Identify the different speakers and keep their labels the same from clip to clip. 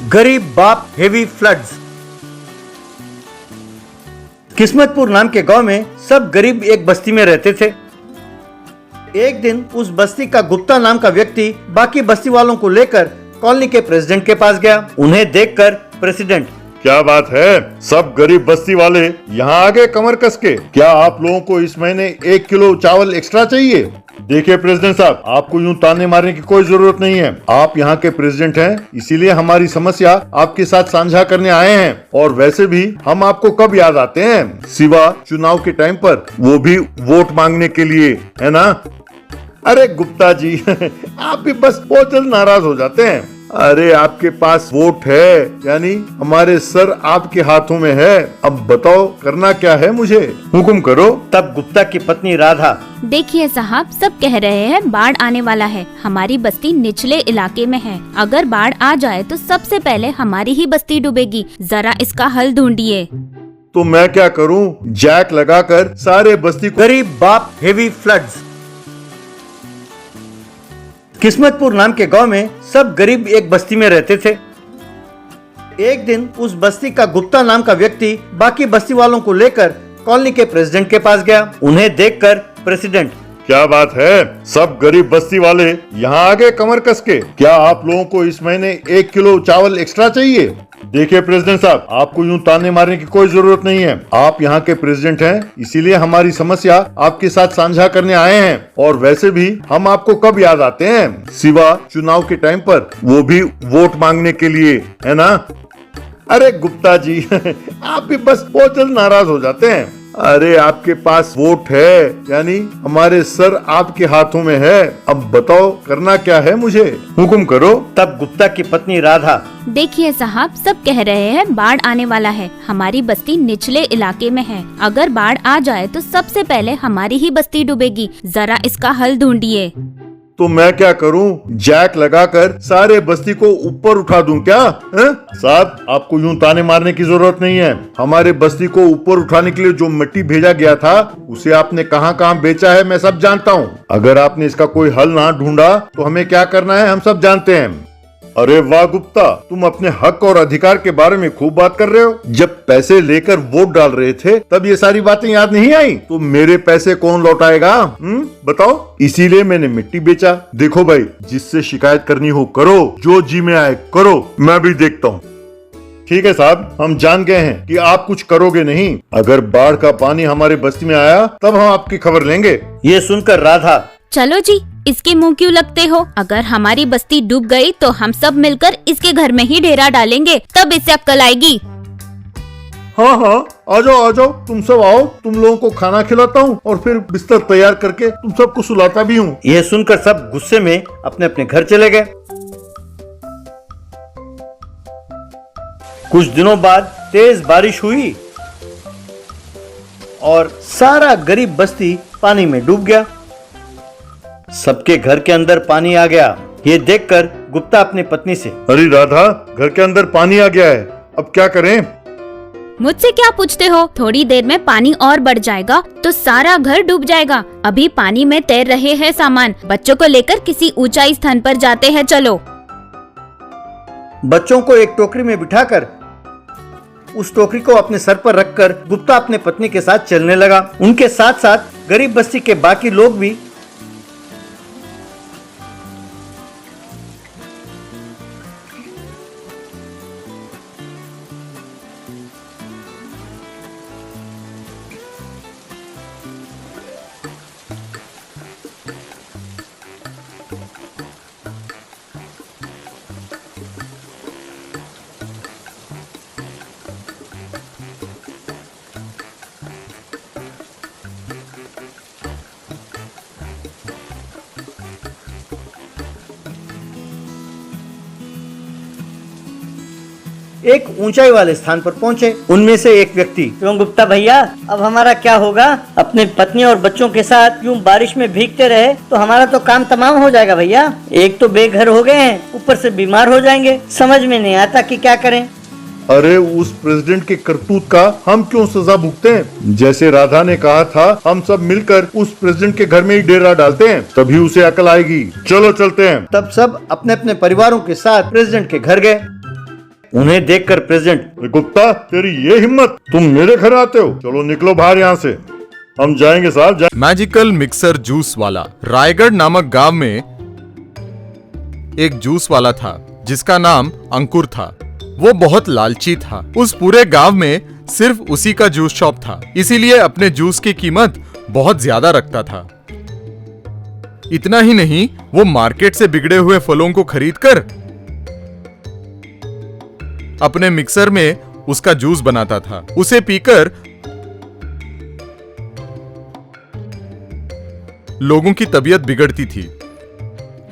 Speaker 1: गरीब बाप heavy floods. Kismatpur नाम के गांव में सब गरीब एक बस्ती में रहते थे। एक दिन उस बस्ती का गुप्ता नाम का व्यक्ति बाकी बस्ती वालों को लेकर कॉलोनी के प्रेसिडेंट के पास गया। उन्हें देखकर प्रेसिडेंट,
Speaker 2: क्या बात है, सब गरीब बस्ती वाले यहाँ आ गए कमर कस के। क्या आप लोगों को इस महीने 1 किलो चावल एक्स्ट्रा चाहिए? देखिए प्रेसिडेंट साहब, आपको यूं ताने मारने की कोई जरूरत नहीं है। आप यहाँ के प्रेसिडेंट हैं, इसीलिए हमारी समस्या आपके साथ साझा करने आए हैं। और वैसे भी हम आपको कब याद आते हैं, सिवा चुनाव के टाइम पर, वो भी वोट मांगने के लिए, है ना? अरे गुप्ता जी आप भी बस बहुत जल्द नाराज हो जाते हैं। अरे आपके पास वोट है, यानी हमारे सर आपके हाथों में है। अब बताओ करना क्या है, मुझे हुक्म करो।
Speaker 1: तब गुप्ता की पत्नी राधा,
Speaker 3: देखिए साहब, सब कह रहे हैं बाढ़ आने वाला है। हमारी बस्ती निचले इलाके में है। अगर बाढ़ आ जाए तो सबसे पहले हमारी ही बस्ती डूबेगी। जरा इसका हल ढूंढिए।
Speaker 2: तो मैं क्या करूं? जैक लगाकर सारे बस्ती को।
Speaker 1: गरीब बाप हेवी फ्लड्स। किस्मतपुर नाम के गांव में सब गरीब एक बस्ती में रहते थे। एक दिन उस बस्ती का गुप्ता नाम का व्यक्ति बाकी बस्ती वालों को लेकर कॉलोनी के प्रेसिडेंट के पास गया। उन्हें देखकर प्रेसिडेंट,
Speaker 2: क्या बात है, सब गरीब बस्ती वाले यहाँ आ गए कमर कस के। क्या आप लोगों को इस महीने 1 किलो चावल एक्स्ट्रा चाहिए? देखिए प्रेसिडेंट साहब, आपको यूं ताने मारने की कोई जरूरत नहीं है। आप यहाँ के प्रेसिडेंट हैं, इसीलिए हमारी समस्या आपके साथ साझा करने आए हैं। और वैसे भी हम आपको कब याद आते हैं, सिवा चुनाव के टाइम पर, वो भी वोट मांगने के लिए, है ना? अरे गुप्ता जी आप भी बस बहुत जल्द नाराज हो जाते हैं। अरे आपके पास वोट है, यानी हमारे सर आपके हाथों में है। अब बताओ करना क्या है, मुझे हुक्म करो।
Speaker 1: तब गुप्ता की पत्नी राधा,
Speaker 3: देखिए साहब, सब कह रहे हैं बाढ़ आने वाला है। हमारी बस्ती निचले इलाके में है। अगर बाढ़ आ जाए तो सबसे पहले हमारी ही बस्ती डूबेगी। जरा इसका हल ढूंढिए।
Speaker 2: तो मैं क्या करूं? जैक लगाकर सारे बस्ती को ऊपर उठा दूं क्या? साहब, आपको यूं ताने मारने की जरूरत नहीं है। हमारे बस्ती को ऊपर उठाने के लिए जो मिट्टी भेजा गया था, उसे आपने कहां-कहां बेचा है, मैं सब जानता हूं। अगर आपने इसका कोई हल ना ढूंढा तो हमें क्या करना है, हम सब जानते हैं। अरे वाह गुप्ता, तुम अपने हक और अधिकार के बारे में खूब बात कर रहे हो। जब पैसे लेकर वोट डाल रहे थे तब ये सारी बातें याद नहीं आई? तो मेरे पैसे कौन लौटाएगा? बताओ। इसीलिए मैंने मिट्टी बेचा। देखो भाई, जिससे शिकायत करनी हो करो, जो जी में आए करो, मैं भी देखता हूँ। ठीक है साहब, हम जान गए हैं कि आप कुछ करोगे नहीं। अगर बाढ़ का पानी हमारे बस्ती में आया तब हम आपकी खबर लेंगे।
Speaker 1: ये सुनकर राधा,
Speaker 3: चलो जी, इसके मुंह क्यों लगते हो? अगर हमारी बस्ती डूब गई तो हम सब मिलकर इसके घर में ही डेरा डालेंगे, तब इसे अक्ल आएगी।
Speaker 2: हाँ हाँ, आ जाओ, तुम सब आओ। तुम लोगों को खाना खिलाता हूँ और फिर बिस्तर तैयार करके तुम सबको सुलाता भी हूँ।
Speaker 1: यह सुनकर सब गुस्से में अपने अपने घर चले गए। कुछ दिनों बाद तेज बारिश हुई और सारा गरीब बस्ती पानी में डूब गया। सबके घर के अंदर पानी आ गया। ये देखकर गुप्ता अपनी पत्नी से,
Speaker 2: अरे राधा, घर के अंदर पानी आ गया है, अब क्या करें?
Speaker 3: मुझसे क्या पूछते हो? थोड़ी देर में पानी और बढ़ जाएगा तो सारा घर डूब जाएगा। अभी पानी में तैर रहे हैं सामान। बच्चों को लेकर किसी ऊंचाई स्थान पर जाते हैं, चलो।
Speaker 1: बच्चों को एक टोकरी में बिठाकर उस टोकरी को अपने सर पर रखकर गुप्ता अपने पत्नी के साथ चलने लगा। उनके साथ साथ गरीब बस्ती के बाकी लोग भी। एक ऊंचाई वाले स्थान पर पहुंचे। उनमें से एक व्यक्ति,
Speaker 4: क्यों गुप्ता भैया, अब हमारा क्या होगा? अपने पत्नी और बच्चों के साथ यूं बारिश में भीगते रहे तो हमारा तो काम तमाम हो जाएगा भैया। एक तो बेघर हो गए हैं, ऊपर से बीमार हो जाएंगे। समझ में नहीं आता कि क्या करें।
Speaker 2: अरे उस प्रेसिडेंट के करतूत का हम क्यों सजा भुगते हैं? जैसे राधा ने कहा था, हम सब मिलकर उस प्रेसिडेंट के घर में ही डेरा डालते हैं, तभी उसे अकल आएगी। चलो चलते हैं।
Speaker 1: तब सब अपने अपने परिवारों के साथ प्रेसिडेंट के घर गए। उन्हें देखकर प्रेसिडेंट,
Speaker 2: गुप्ता, तेरी ये हिम्मत, तुम मेरे घर आते हो? चलो निकलो बाहर यहाँ से, हम जाएंगे साहब।
Speaker 5: मैजिकल मिक्सर जूस वाला। रायगढ़ नामक गांव में एक जूस वाला था जिसका नाम अंकुर था। वो बहुत लालची था। उस पूरे गांव में सिर्फ उसी का जूस शॉप था, इसीलिए अपने जूस की कीमत बहुत ज्यादा रखता था। इतना ही नहीं, वो मार्केट से बिगड़े हुए फलों को खरीदकर अपने मिक्सर में उसका जूस बनाता था। उसे पीकर लोगों की तबीयत बिगड़ती थी।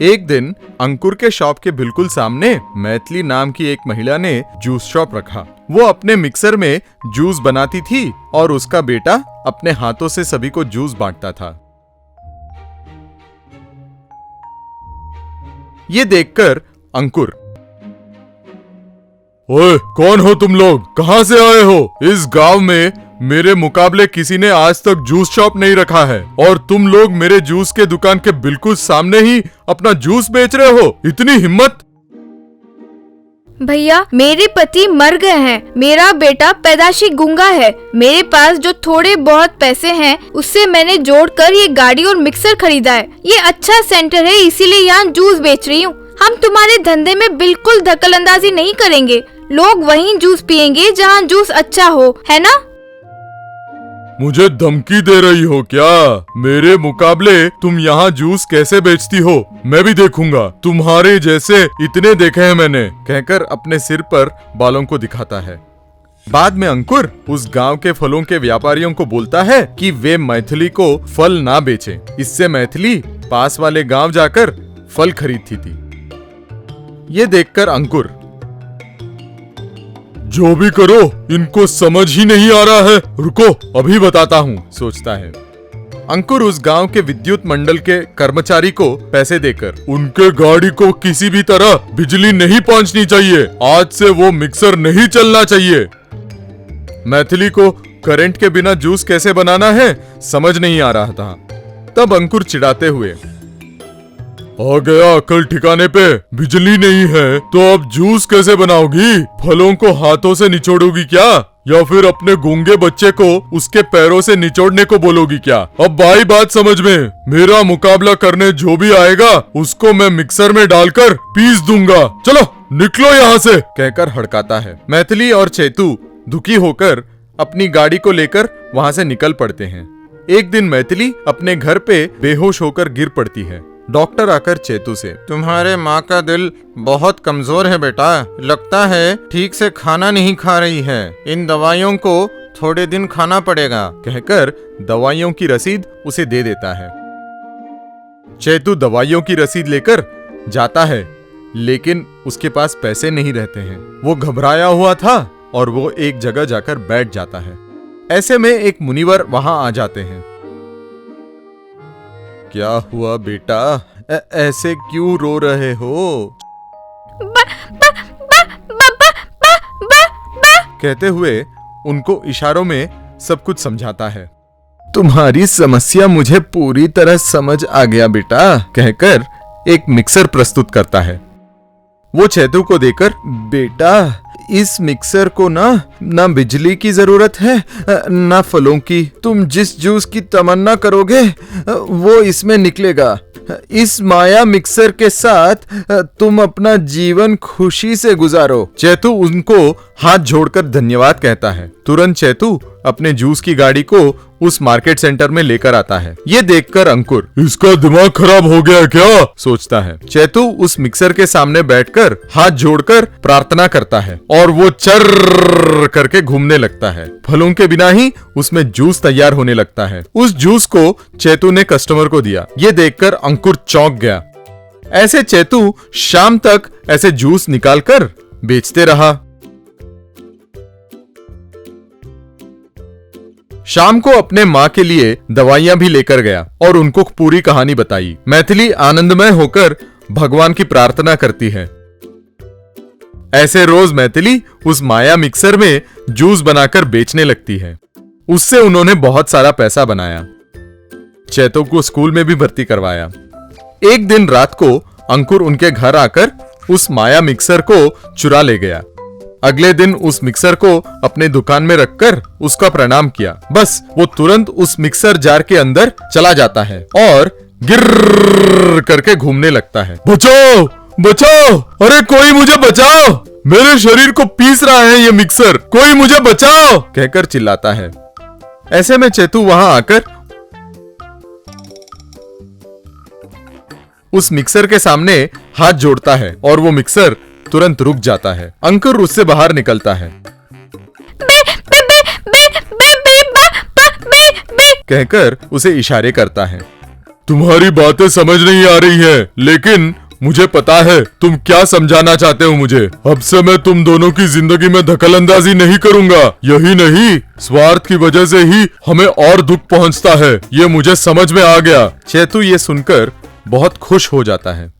Speaker 5: एक दिन अंकुर के शॉप के बिल्कुल सामने मैथिली नाम की एक महिला ने जूस शॉप रखा। वो अपने मिक्सर में जूस बनाती थी और उसका बेटा अपने हाथों से सभी को जूस बांटता था। ये देखकर अंकुर, ओए, कौन हो तुम लोग? कहां से आए हो? इस गांव में मेरे मुकाबले किसी ने आज तक जूस शॉप नहीं रखा है और तुम लोग मेरे जूस के दुकान के बिल्कुल सामने ही अपना जूस बेच रहे हो। इतनी हिम्मत?
Speaker 6: भैया, मेरे पति मर गए हैं। मेरा बेटा पैदाशी गूंगा है। मेरे पास जो थोड़े बहुत पैसे हैं उससे मैंने जोड़कर ये गाड़ी और मिक्सर खरीदा है। ये अच्छा सेंटर है, इसीलिए यहाँ जूस बेच रही हूँ। हम तुम्हारे धंधे में बिल्कुल दखलंदाजी नहीं करेंगे। लोग वहीं जूस पियेंगे जहाँ जूस अच्छा हो, है ना?
Speaker 5: मुझे धमकी दे रही हो क्या? मेरे मुकाबले तुम यहाँ जूस कैसे बेचती हो, मैं भी देखूंगा। तुम्हारे जैसे इतने देखे हैं मैंने, कहकर अपने सिर पर बालों को दिखाता है। बाद में अंकुर उस गांव के फलों के व्यापारियों को बोलता है कि वे मैथिली को फल ना बेचें। इससे मैथिली पास वाले गांव जाकर फल खरीदती थी। ये देखकर अंकुर, जो भी करो इनको समझ ही नहीं आ रहा है, रुको अभी बताता हूँ, सोचता है। अंकुर उस गांव के विद्युत मंडल के कर्मचारी को पैसे देकर, उनके गाड़ी को किसी भी तरह बिजली नहीं पहुंचनी चाहिए, आज से वो मिक्सर नहीं चलना चाहिए। मैथिली को करंट के बिना जूस कैसे बनाना है समझ नहीं आ रहा था। तब अंकुर चिढ़ाते हुए, आ गया अकल ठिकाने पे? बिजली नहीं है तो अब जूस कैसे बनाओगी? फलों को हाथों से निचोड़ोगी क्या, या फिर अपने गूंगे बच्चे को उसके पैरों से निचोड़ने को बोलोगी क्या? अब भाई बात समझ में, मेरा मुकाबला करने जो भी आएगा उसको मैं मिक्सर में डालकर पीस दूंगा। चलो निकलो यहाँ से, कहकर हड़काता है। मैथिली और चेतू दुखी होकर अपनी गाड़ी को लेकर वहाँ से निकल पड़ते हैं। एक दिन मैथिली अपने घर पे बेहोश होकर गिर पड़ती है। डॉक्टर आकर चेतू से, तुम्हारे माँ का दिल बहुत कमजोर है बेटा, लगता है ठीक से खाना नहीं खा रही है, इन दवाइयों को थोड़े दिन खाना पड़ेगा, कहकर दवाइयों की रसीद उसे दे देता है। चेतू दवाइयों की रसीद लेकर जाता है, लेकिन उसके पास पैसे नहीं रहते हैं। वो घबराया हुआ था और वो एक जगह जाकर बैठ जाता है। ऐसे में एक मुनिवर वहां आ जाते हैं। क्या हुआ बेटा, ऐसे क्यों रो रहे हो? कहते हुए उनको इशारों में सब कुछ समझाता है। तुम्हारी समस्या मुझे पूरी तरह समझ आ गया बेटा, कहकर एक मिक्सर प्रस्तुत करता है। वो चेतू को देकर, बेटा इस मिक्सर को ना बिजली की जरूरत है ना फलों की। तुम जिस जूस की तमन्ना करोगे वो इसमें निकलेगा। इस माया मिक्सर के साथ तुम अपना जीवन खुशी से गुजारो। चेतू उनको हाथ जोड़कर धन्यवाद कहता है। तुरंत चेतू अपने जूस की गाड़ी को उस मार्केट सेंटर में लेकर आता है। ये देखकर अंकुर, इसका दिमाग खराब हो गया क्या, सोचता है। चेतू उस मिक्सर के सामने बैठकर हाथ जोड़कर प्रार्थना करता है और वो चर्र करके घूमने लगता है। फलों के बिना ही उसमें जूस तैयार होने लगता है। उस जूस को चेतू ने कस्टमर को दिया। ये देखकर अंकुर चौंक गया। ऐसे चेतू शाम तक ऐसे जूस निकालकर बेचते रहा। शाम को अपने माँ के लिए दवाइयां भी लेकर गया और उनको पूरी कहानी बताई। मैथिली आनंदमय होकर भगवान की प्रार्थना करती है। ऐसे रोज मैथिली उस माया मिक्सर में जूस बनाकर बेचने लगती है। उससे उन्होंने बहुत सारा पैसा बनाया। चेतू को स्कूल में भी भर्ती करवाया। एक दिन रात को अंकुर उनके घर आकर उस माया मिक्सर को चुरा ले गया। अगले दिन उस मिक्सर को अपने दुकान में रखकर उसका प्रणाम किया। बस वो तुरंत उस मिक्सर जार के अंदर चला जाता है और गिर्र करके घूमने लगता है। बचाओ बचाओ, अरे कोई मुझे बचाओ, मेरे शरीर को पीस रहा है ये मिक्सर, कोई मुझे बचाओ कहकर चिल्लाता है। ऐसे में चेतू वहां आकर उस मिक्सर के सामने हाथ जोड़ता है और वो मिक्सर तुरंत रुक जाता है। अंकुर उससे बाहर निकलता है कहकर उसे इशारे करता है। तुम्हारी बातें समझ नहीं आ रही है, लेकिन मुझे पता है तुम क्या समझाना चाहते हो मुझे। अब से मैं तुम दोनों की जिंदगी में दखलंदाजी नहीं करूंगा। यही नहीं, स्वार्थ की वजह से ही हमें और दुख पहुंचता है, ये मुझे समझ में आ गया। चेतू ये सुनकर बहुत खुश हो जाता है।